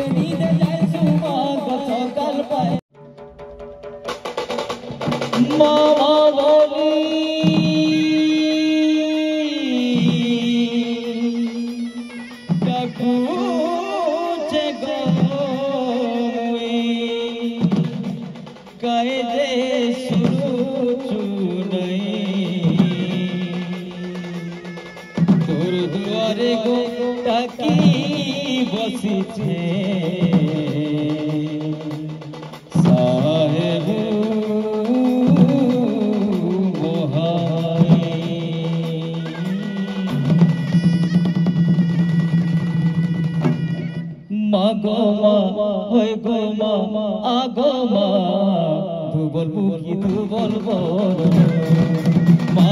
সিঁড়িতে যাই সুমা গত কাল পায় মামা বলি ডাকুছে গো কায়দে সুরু নাই তোর দুয়ারে গো তাকি বসিছে সাহেব মাগো মা হই গো মা আগো মা দুর্বল বুকি দুর্বল বল মা